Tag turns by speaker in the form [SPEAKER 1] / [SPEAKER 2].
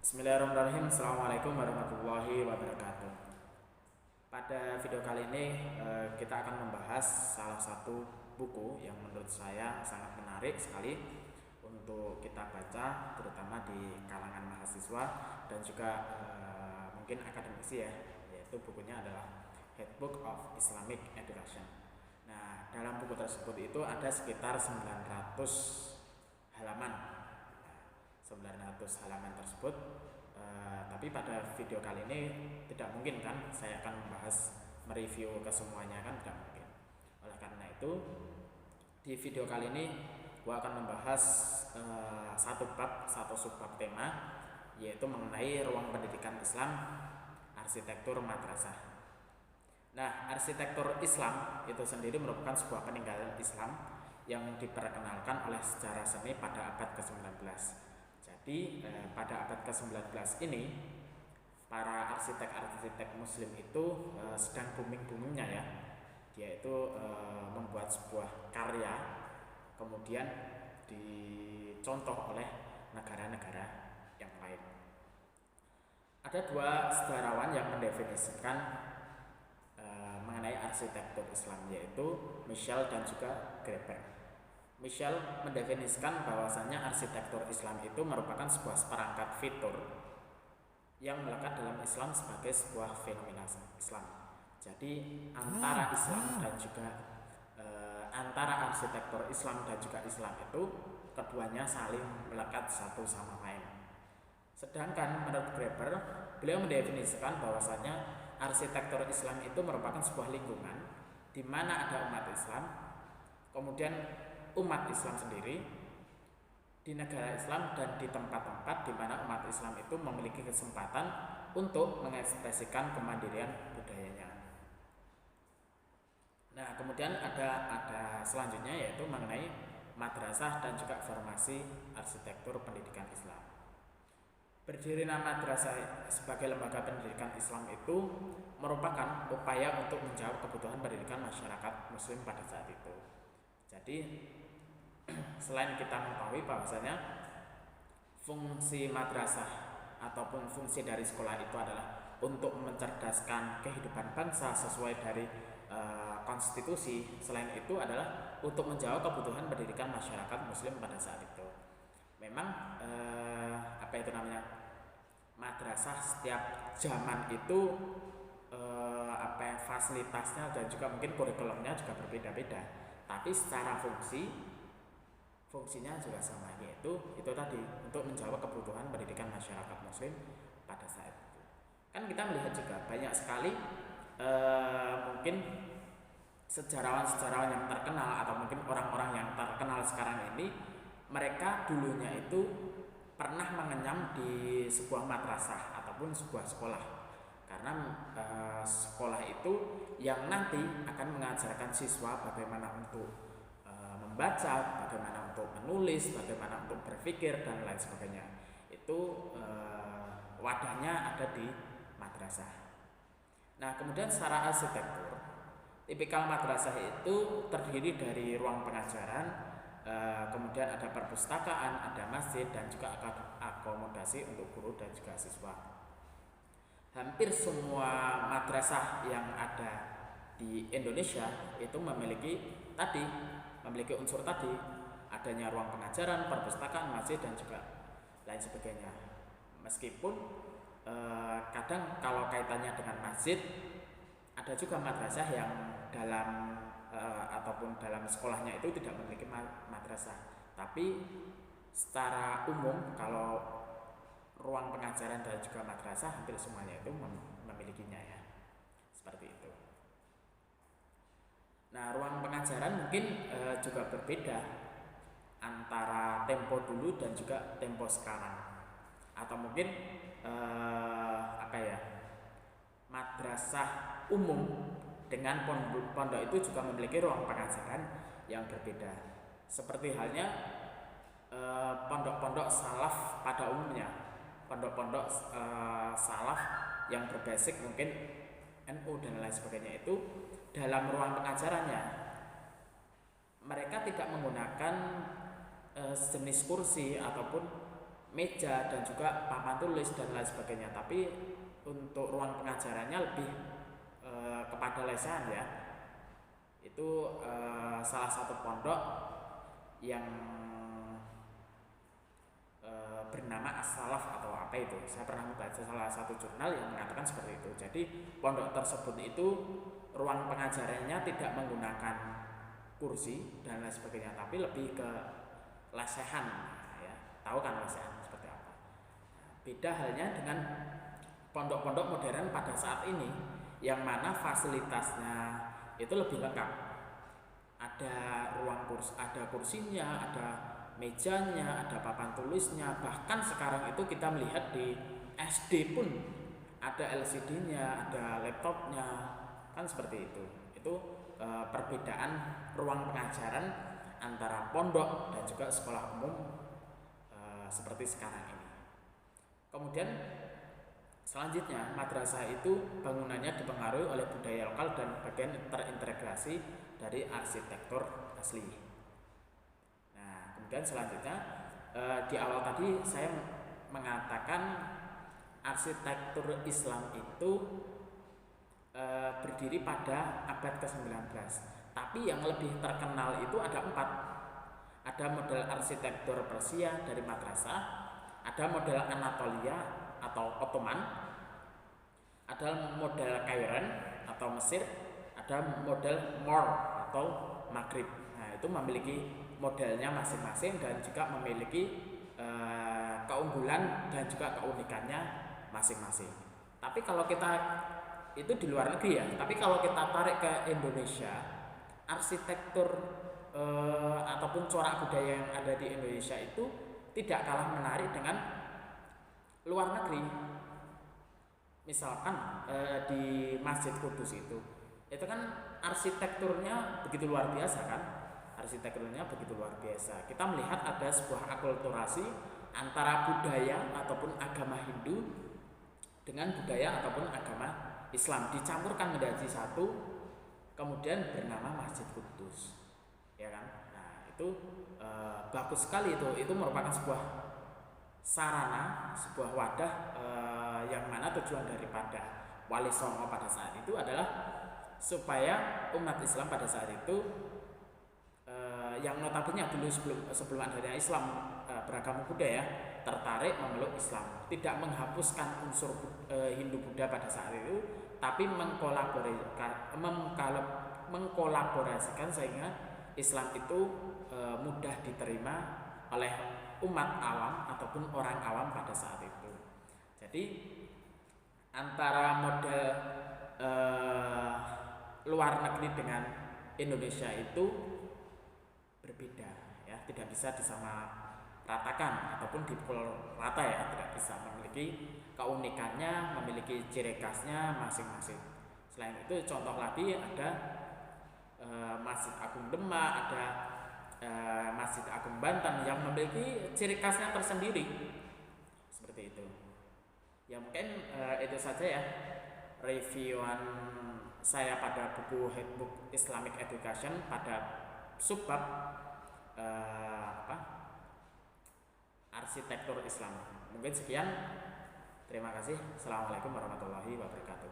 [SPEAKER 1] Bismillahirrahmanirrahim. Assalamualaikum warahmatullahi wabarakatuh. Pada video kali ini kita akan membahas salah satu buku yang menurut saya sangat menarik sekali untuk kita baca, terutama di kalangan mahasiswa dan juga mungkin akademisi ya, yaitu bukunya adalah Handbook of Islamic Education. Nah, dalam buku tersebut itu ada sekitar 900 halaman. 900 halaman tersebut, tapi pada video kali ini tidak mungkin kan saya akan mereview ke semuanya, kan tidak mungkin. Oleh karena itu di video kali ini gua akan membahas satu subbab tema, yaitu mengenai ruang pendidikan Islam, arsitektur madrasah. Nah, arsitektur Islam itu sendiri merupakan sebuah peninggalan Islam yang diperkenalkan oleh sejarah seni pada abad ke-19. Jadi pada abad ke-19 ini para arsitek-arsitek muslim itu sedang booming-boomingnya ya. Dia itu membuat sebuah karya kemudian dicontoh oleh negara-negara yang lain. Ada dua sejarawan yang mendefinisikan mengenai arsitektur Islam, yaitu Michel dan juga Greber. Michel mendefinisikan bahwasannya arsitektur Islam itu merupakan sebuah seperangkat fitur yang melekat dalam Islam sebagai sebuah fenomena Islam. Jadi antara arsitektur Islam dan juga Islam itu keduanya saling melekat satu sama lain. Sedangkan menurut Greber, beliau mendefinisikan bahwasanya arsitektur Islam itu merupakan sebuah lingkungan di mana ada umat Islam, kemudian umat Islam sendiri di negara Islam dan di tempat-tempat di mana umat Islam itu memiliki kesempatan untuk mengekspresikan kemandirian budayanya. Nah, kemudian ada selanjutnya, yaitu mengenai madrasah dan juga formasi arsitektur pendidikan Islam. Berdirinya madrasah sebagai lembaga pendidikan Islam itu merupakan upaya untuk menjawab kebutuhan pendidikan masyarakat muslim pada saat itu. Jadi selain kita mengetahui bahwasanya fungsi madrasah ataupun fungsi dari sekolah itu adalah untuk mencerdaskan kehidupan bangsa sesuai dari konstitusi, selain itu adalah untuk menjawab kebutuhan pendidikan masyarakat muslim pada saat itu. Memang madrasah setiap zaman itu fasilitasnya dan juga mungkin kurikulumnya juga berbeda-beda, tapi secara fungsinya juga sama, yaitu itu tadi, untuk menjawab kebutuhan pendidikan masyarakat muslim pada saat itu. Kan kita melihat juga banyak sekali mungkin sejarawan-sejarawan yang terkenal atau mungkin orang-orang yang terkenal sekarang ini, mereka dulunya itu pernah mengenyam di sebuah madrasah ataupun sebuah sekolah, karena sekolah itu yang nanti akan mengajarkan siswa bagaimana untuk membaca, bagaimana untuk menulis, bagaimana untuk berpikir dan lain sebagainya. Itu wadahnya ada di madrasah. Nah, kemudian secara arsitektur, tipikal madrasah itu terdiri dari ruang pengajaran, kemudian ada perpustakaan, ada masjid, dan juga akomodasi untuk guru dan juga siswa. Hampir semua madrasah yang ada di Indonesia itu memiliki unsur tadi, adanya ruang pengajaran, perpustakaan, masjid, dan juga lain sebagainya. Meskipun kadang kalau kaitannya dengan masjid, ada juga madrasah yang ataupun dalam sekolahnya itu tidak memiliki madrasah, tapi secara umum kalau ruang pengajaran dan juga madrasah hampir semuanya itu memilikinya ya, seperti itu. Nah, ruang pengajaran mungkin juga berbeda antara tempo dulu dan juga tempo sekarang, atau mungkin madrasah umum dengan pondok itu juga memiliki ruang pengajaran yang berbeda. Seperti halnya pondok-pondok salaf pada umumnya, pondok-pondok salaf yang berbasic mungkin NU dan lain sebagainya, itu dalam ruang pengajarannya mereka tidak menggunakan sejenis kursi ataupun meja dan juga papan tulis dan lain sebagainya. Tapi untuk ruang pengajarannya lebih kepada lesehan ya. Itu salah satu pondok yang bernama As-Salaf atau apa itu. Saya pernah membaca salah satu jurnal yang mengatakan seperti itu. Jadi pondok tersebut itu ruang pengajarannya tidak menggunakan kursi dan lain sebagainya, tapi lebih ke lesehan ya. Tahu kan lesehan seperti apa? Beda halnya dengan pondok-pondok modern pada saat ini yang mana fasilitasnya itu lebih lengkap. Ada ruang kursi, ada kursinya, ada mejanya, ada papan tulisnya. Bahkan sekarang itu kita melihat di SD pun ada LCD-nya, ada laptopnya, kan seperti itu. Itu perbedaan ruang pengajaran antara pondok dan juga sekolah umum seperti sekarang ini. Kemudian selanjutnya, madrasah itu bangunannya dipengaruhi oleh budaya lokal dan bagian terintegrasi dari arsitektur asli. Nah, kemudian selanjutnya di awal tadi saya mengatakan arsitektur Islam itu berdiri pada abad ke-19. Tapi yang lebih terkenal itu ada 4. Ada model arsitektur Persia dari madrasah, ada model Anatolia atau Ottoman, ada model Kairan atau Mesir, ada model Moor atau Maghrib. Nah, itu memiliki modelnya masing-masing dan juga memiliki keunggulan dan juga keunikannya masing-masing. Tapi kalau kita itu di luar negeri ya, tapi kalau kita tarik ke Indonesia, arsitektur ataupun corak budaya yang ada di Indonesia itu tidak kalah menarik dengan luar negeri. Misalkan di Masjid Qudus itu kan arsitekturnya begitu luar biasa kan, arsitekturnya begitu luar biasa. Kita melihat ada sebuah akulturasi antara budaya ataupun agama Hindu dengan budaya ataupun agama Islam dicampurkan menjadi satu, kemudian bernama Masjid Qudus, ya kan? Nah, itu bagus sekali itu merupakan sebuah sarana, sebuah wadah yang mana tujuan daripada Wali Songo pada saat itu adalah supaya umat Islam pada saat itu yang notabene dulu sebelum adanya Islam beragama Buddha ya, tertarik memeluk Islam, tidak menghapuskan unsur Hindu Buddha pada saat itu, tapi mengkolaborasikan sehingga Islam itu mudah diterima oleh umat awam ataupun orang awam pada saat itu. Jadi antara model luar negeri dengan Indonesia itu berbeda ya, tidak bisa disamaratakan ataupun dipukul rata ya, tidak bisa, memiliki keunikannya, memiliki ciri khasnya masing-masing. Selain itu contoh lagi ada Masjid Agung Demak, ada Masjid Agung Banten yang memiliki ciri khasnya tersendiri seperti itu. Ya mungkin itu saja ya reviewan saya pada buku Handbook Islamic Education pada subbab arsitektur Islam. Mungkin sekian. Terima kasih. Assalamualaikum warahmatullahi wabarakatuh.